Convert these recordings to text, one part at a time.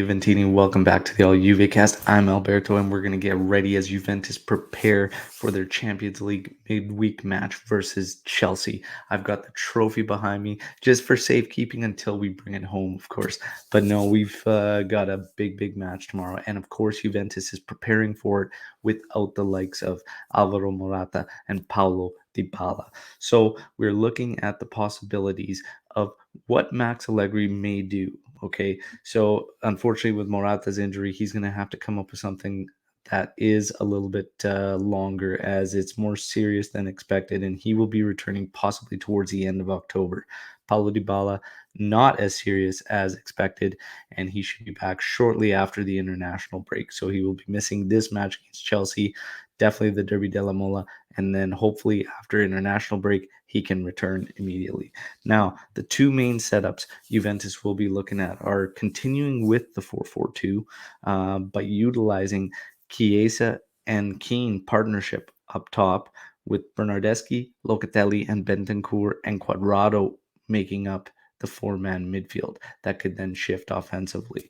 Juventini, welcome back to the All Juve cast. I'm Alberto, and we're going to get ready as Juventus prepare for their Champions League midweek match versus Chelsea. I've got the trophy behind me just for safekeeping until we bring it home, of course. But no, we've got a big match tomorrow. And of course, Juventus is preparing for it without the likes of Alvaro Morata and Paulo Dybala. So we're looking at the possibilities of what Max Allegri may do. Okay, so unfortunately, with Morata's injury, he's going to have to come up with something that is a little bit longer, as it's more serious than expected, and he will be returning possibly towards the end of October. Paulo Dybala, not as serious as expected, and he should be back shortly after the international break. So he will be missing this match against Chelsea, definitely the Derby della Mola, and then hopefully after international break, he can return immediately. Now, the two main setups Juventus will be looking at are continuing with the 4-4-2, but utilizing Chiesa and Keane partnership up top with Bernardeschi, Locatelli, and Bentancur and Quadrado making up the four-man midfield that could then shift offensively.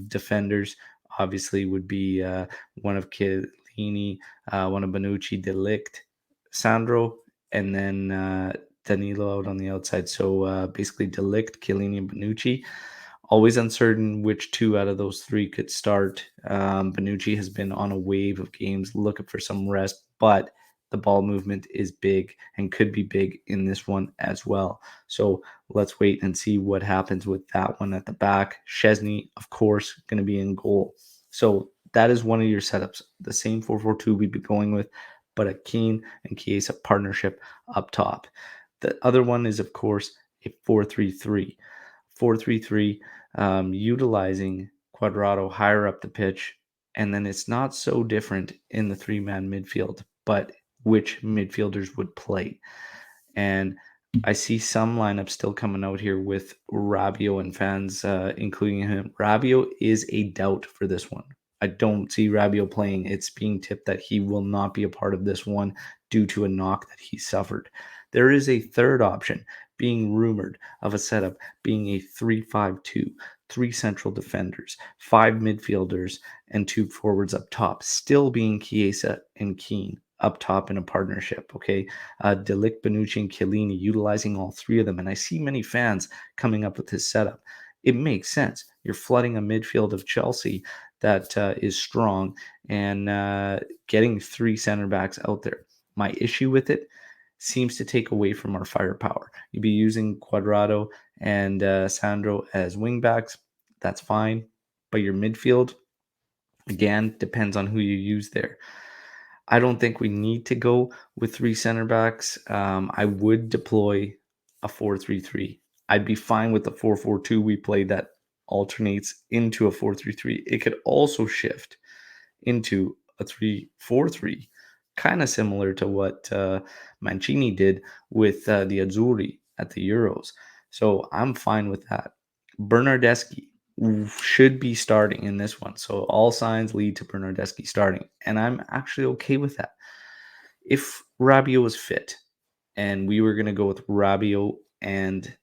Defenders obviously would be one of Chiellini, one of Bonucci, De Ligt, Sandro, and then Danilo out on the outside. So basically, De Ligt, Chiellini, and Bonucci. Always uncertain which two out of those three could start. Bonucci has been on a wave of games looking for some rest, but the ball movement is big and could be big in this one as well. So let's wait and see what happens with that one at the back. Szczesny, of course, going to be in goal. So that is one of your setups. The same 4-4-2 we'd be going with, but a Keane and Chiesa partnership up top. The other one is, of course, a 4-3-3. 4-3-3, utilizing Quadrado higher up the pitch. And then it's not so different in the three-man midfield, but which midfielders would play. And I see some lineups still coming out here with Rabiot and fans, including him. Rabiot is a doubt for this one. I don't see Rabiot playing. It's being tipped that he will not be a part of this one due to a knock that he suffered. There is a third option being rumored of a setup being a 3-5-2, three central defenders, five midfielders, and two forwards up top, still being Chiesa and Keane up top in a partnership, okay? De Ligt, Bonucci, and Chiellini utilizing all three of them, and I see many fans coming up with this setup. It makes sense. You're flooding a midfield of Chelsea that is strong and getting three center backs out there. My issue with it seems to take away from our firepower. You'd be using Quadrado and Sandro as wingbacks. That's fine. But your midfield, again, depends on who you use there. I don't think we need to go with three center backs. I would deploy a 4-3-3. I'd be fine with the 4-4-2 we played that alternates into a 4-3-3. It could also shift into a 3-4-3, kind of similar to what Mancini did with the Azzurri at the Euros. So I'm fine with that. Bernardeschi should be starting in this one. So all signs lead to Bernardeschi starting. And I'm actually okay with that. If Rabiot was fit and we were going to go with Rabiot and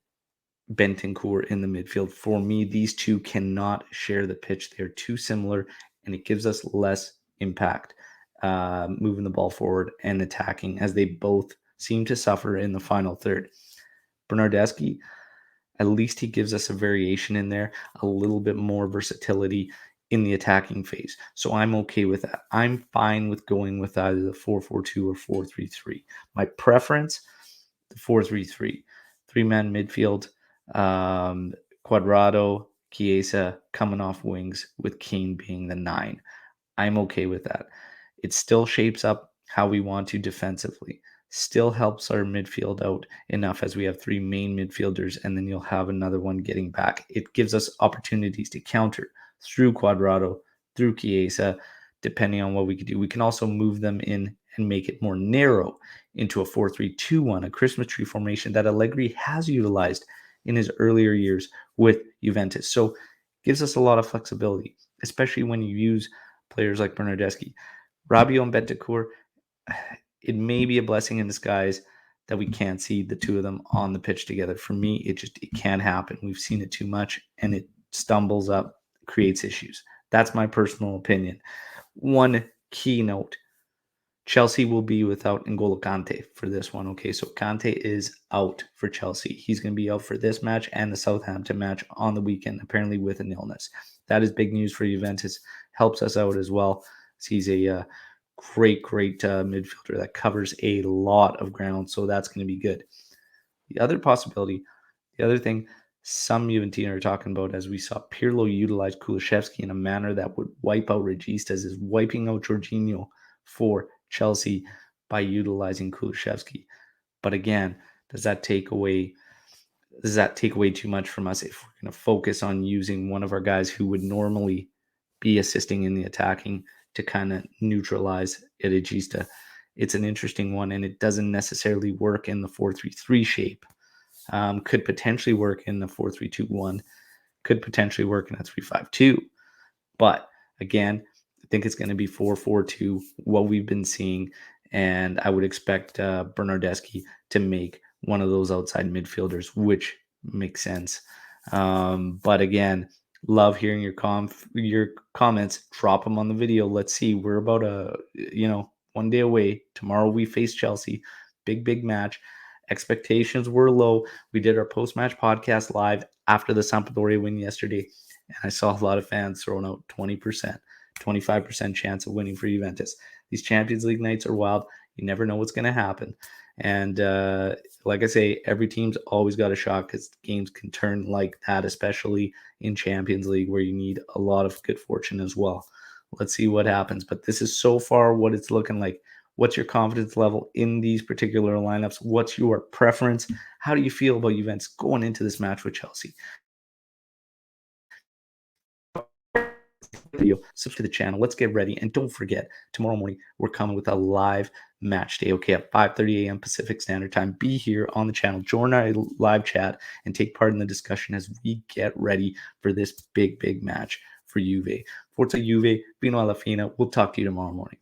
Bentancur in the midfield, for me, these two cannot share the pitch. They're too similar, and it gives us less impact moving the ball forward and attacking, as they both seem to suffer in the final third. Bernardeschi, at least he gives us a variation in there, a little bit more versatility in the attacking phase. So I'm okay with that. I'm fine with going with either the 4-4-2 or 4-3-3. My preference, the 4-3-3. Three-man midfield, Quadrado, Chiesa coming off wings with Keane being the 9. I'm okay with that. It still shapes up how we want to defensively. Still helps our midfield out enough, as we have three main midfielders, and then you'll have another one getting back. It gives us opportunities to counter through Quadrado, through Chiesa, depending on what we could do. We can also move them in and make it more narrow into a 4-3-2-1, a Christmas tree formation that Allegri has utilized in his earlier years with Juventus. So it gives us a lot of flexibility, especially when you use players like Bernardeschi. Rabiot and Bentancur, it may be a blessing in disguise that we can't see the two of them on the pitch together. For me, it can't happen. We've seen it too much, and it stumbles up creates issues. That's my personal opinion. One key note: Chelsea will be without N'Golo Kante for this one. Okay, so Kante is out for Chelsea. He's going to be out for this match and the Southampton match on the weekend, apparently with an illness. That is big news for Juventus. Helps us out as well. He's a great midfielder that covers a lot of ground, so that's going to be good. The other possibility, the other thing some Juventini are talking about, as we saw Pirlo utilize Kulusevski in a manner that would wipe out Registas, is wiping out Jorginho for Chelsea by utilizing Kulusevski. But again, does that take away too much from us if we're going to focus on using one of our guys who would normally be assisting in the attacking to kind of neutralize Regista? It's an interesting one, and it doesn't necessarily work in the 4-3-3 shape. Could potentially work in the 4-3-2-1, could potentially work in a 3-5-2. But again, I think it's going to be 4-4-2, what we've been seeing. And I would expect Bernardeschi to make one of those outside midfielders, which makes sense. But again, love hearing your comments. Drop them on the video. Let's see. We're about one day away. Tomorrow we face Chelsea. Big match. Expectations were low. We did our post-match podcast live after the Sampdoria win yesterday, and I saw a lot of fans throwing out 20%, 25% chance of winning for Juventus. These Champions League nights are wild. You never know what's going to happen. And like I say, every team's always got a shot because games can turn like that, especially in Champions League where you need a lot of good fortune as well. Let's see what happens. But this is so far what it's looking like. What's your confidence level in these particular lineups? What's your preference? How do you feel about Juventus going into this match with Chelsea? Video, subscribe to the channel. Let's get ready. And don't forget, tomorrow morning, we're coming with a live match day, okay, at 5:30 a.m. Pacific Standard Time. Be here on the channel. Join our live chat and take part in the discussion as we get ready for this big match for Juve. Forza Juve, Vino alla fine. We'll talk to you tomorrow morning.